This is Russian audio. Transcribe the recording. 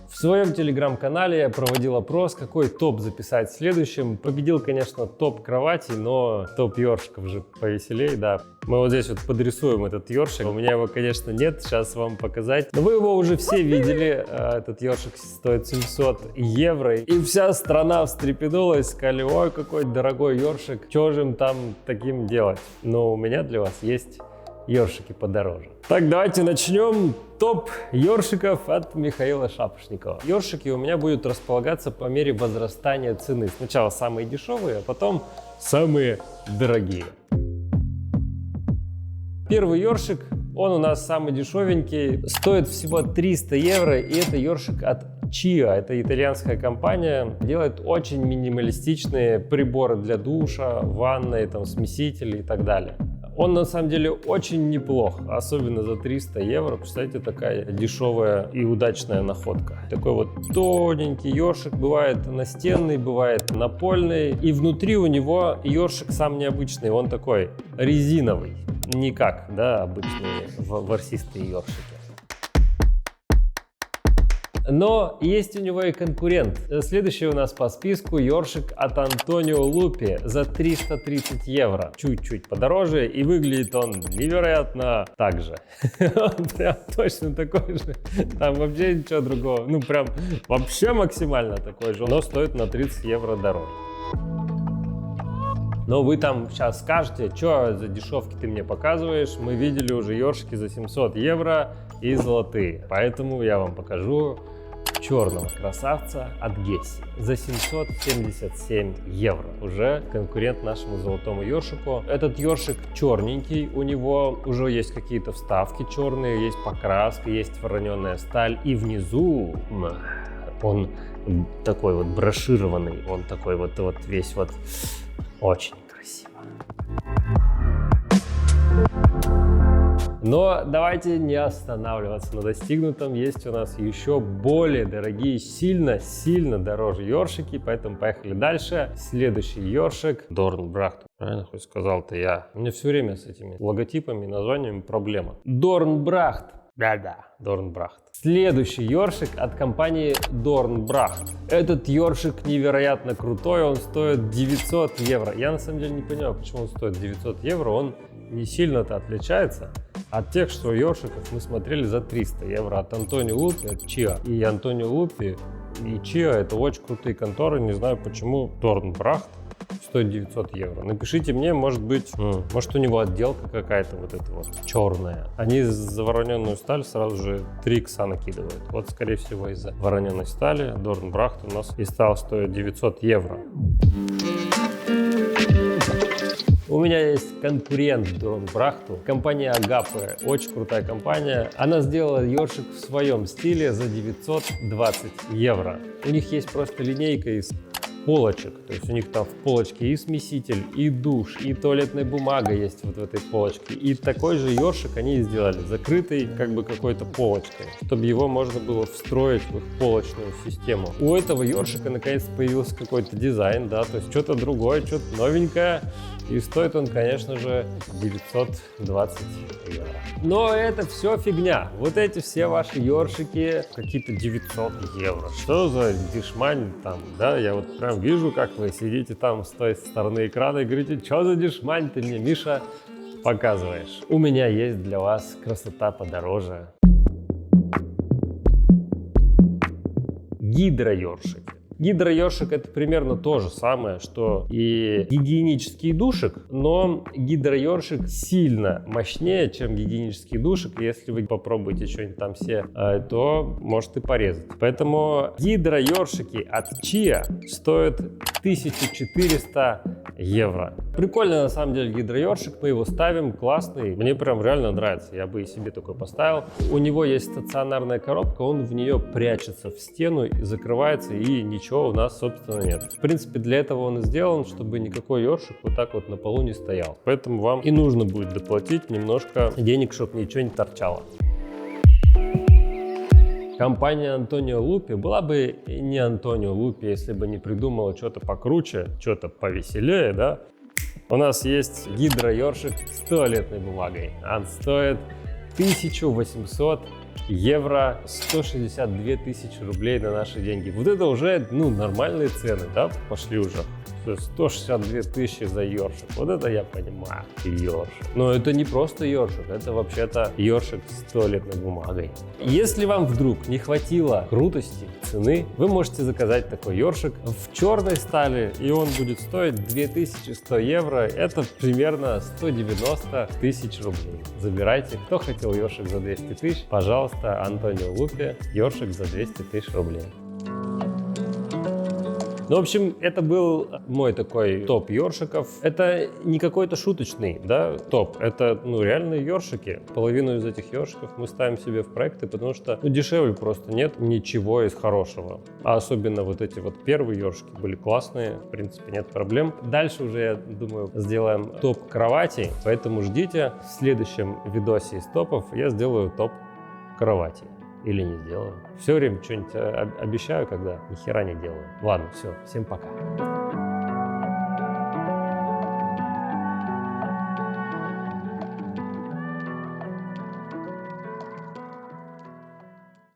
В своем телеграм-канале я проводил опрос, какой топ записать следующим. Победил, конечно, топ кроватей, но топ ёршиков же повеселее, да. Мы вот здесь вот подрисуем этот ёршик. У меня его, конечно, нет, сейчас вам показать. Но вы его уже все видели. Этот ёршик стоит 700 евро. И вся страна встрепенулась, сказали: ой, какой дорогой ёршик, что же им там таким делать? Но у меня для вас есть ёршики подороже. Так, давайте начнем. Топ ёршиков от Михаила Шапошникова. Ёршики у меня будут располагаться по мере возрастания цены. Сначала самые дешевые, а потом самые дорогие. Первый ёршик, он у нас самый дешевенький, стоит всего 300 евро, и это ёршик от Chia. Это итальянская компания, делает очень минималистичные приборы для душа, ванной, там, смесители и так далее. Он на самом деле очень неплох, особенно за 300 евро. Представляете, такая дешевая и удачная находка. Такой вот тоненький ёршик, бывает настенный, бывает напольный. И внутри у него ёршик сам необычный, он такой резиновый. Не как, да, обычные ворсистые ёршики. Но есть у него и конкурент. Следующий у нас по списку ёршик от Антонио Лупи за 330 евро. Чуть-чуть подороже, и выглядит он невероятно так же. Он прям точно такой же. Там вообще ничего другого. Ну прям вообще максимально такой же. Но стоит на 30 евро дороже. Но вы там сейчас скажете: что за дешевки ты мне показываешь? Мы видели уже ёршики за 700 евро и золотые. Поэтому я вам покажу черного красавца от Гесси за 777 евро. Уже конкурент нашему золотому ёршику. Этот ёршик черненький, у него уже есть какие-то вставки черные, есть покраска, есть вороненая сталь, и внизу он такой вот брошированный, он такой вот весь вот очень красиво. Но давайте не останавливаться на достигнутом. Есть у нас еще более дорогие, сильно дороже ёршики, поэтому поехали дальше. Следующий ёршик Dornbracht. Правильно хоть сказал-то я? У меня все время с этими логотипами, названиями проблема. Dornbracht. Да-да, Dornbracht. Следующий ёршик от компании Dornbracht. Этот ёршик невероятно крутой, он стоит 900 евро. Я на самом деле не понимаю, почему он стоит 900 евро, он не сильно-то отличается от тех, что ёршиков мы смотрели за 300 евро от Антонио Лупи, от Chia. И Антонио Лупи и Chia — это очень крутые конторы, не знаю почему Dornbracht стоит 900 евро. Напишите мне, может быть, может у него отделка какая-то вот эта вот черная. Они за вороненую сталь сразу же 3 икса накидывают. Вот, скорее всего, из-за вороненой стали Dornbracht у нас и стал стоить 900 евро. У меня есть конкурент Dornbracht, компания Agape, очень крутая компания. Она сделала ёршик в своем стиле за 920 евро. У них есть просто линейка из полочек, то есть у них там в полочке и смеситель, и душ, и туалетная бумага есть вот в этой полочке. И такой же ёршик они сделали, закрытый как бы какой-то полочкой, чтобы его можно было встроить в их полочную систему. У этого ёршика наконец-то появился какой-то дизайн, да, то есть что-то другое, что-то новенькое. И стоит он, конечно же, 920 евро. Но это все фигня. Вот эти все ваши ёршики, какие-то 900 евро. Что за дешмань там, да? Я вот прям вижу, как вы сидите там с той стороны экрана и говорите: что за дешмань ты мне, Миша, показываешь? У меня есть для вас красота подороже. Гидроёршик. Гидроёршик — это примерно то же самое, что и гигиенический душик, но гидроёршик сильно мощнее, чем гигиенический душик. Если вы попробуете что-нибудь там все, то может и порезать. Поэтому гидроёршики от Chia стоят 1400 евро. Прикольно на самом деле гидроёршик, мы его ставим, классный. Мне прям реально нравится, я бы и себе такой поставил. У него есть стационарная коробка, он в нее прячется в стену, закрывается, и ничего у нас собственно нет. В принципе, для этого он и сделан, чтобы никакой ёршик вот так вот на полу не стоял. Поэтому вам и нужно будет доплатить немножко денег, чтобы ничего не торчало. Компания Антонио Лупи была бы не Антонио Лупи, если бы не придумала что-то покруче, что-то повеселее, да? У нас есть гидроёршик с туалетной бумагой. Он стоит 1800 евро, 162 тысячи рублей на наши деньги. Вот это уже, ну, нормальные цены, да, пошли уже. 162 тысячи за ёршик. Вот это я понимаю. Ёршик. Но это не просто ёршик, это вообще-то ёршик с туалетной бумагой. Если вам вдруг не хватило крутости, цены, вы можете заказать такой ёршик в черной стали, и он будет стоить 2100 евро. Это примерно 190 тысяч рублей. Забирайте. Кто хотел ёршик за 200 тысяч, пожалуйста, Антонио Лупи, ёршик за 200 тысяч рублей. Ну, в общем, это был мой такой топ ёршиков. Это не какой-то шуточный, да, топ. Это, ну, реальные ёршики. Половину из этих ёршиков мы ставим себе в проекты, потому что, ну, дешевле просто нет ничего из хорошего. А особенно вот эти вот первые ёршики были классные, в принципе, нет проблем. Дальше уже, я думаю, сделаем топ кроватей, поэтому ждите. В следующем видосе из топов я сделаю топ кроватей. Или не сделаю. Все время что-нибудь обещаю, когда ни хера не делаю. Ладно, все, всем пока.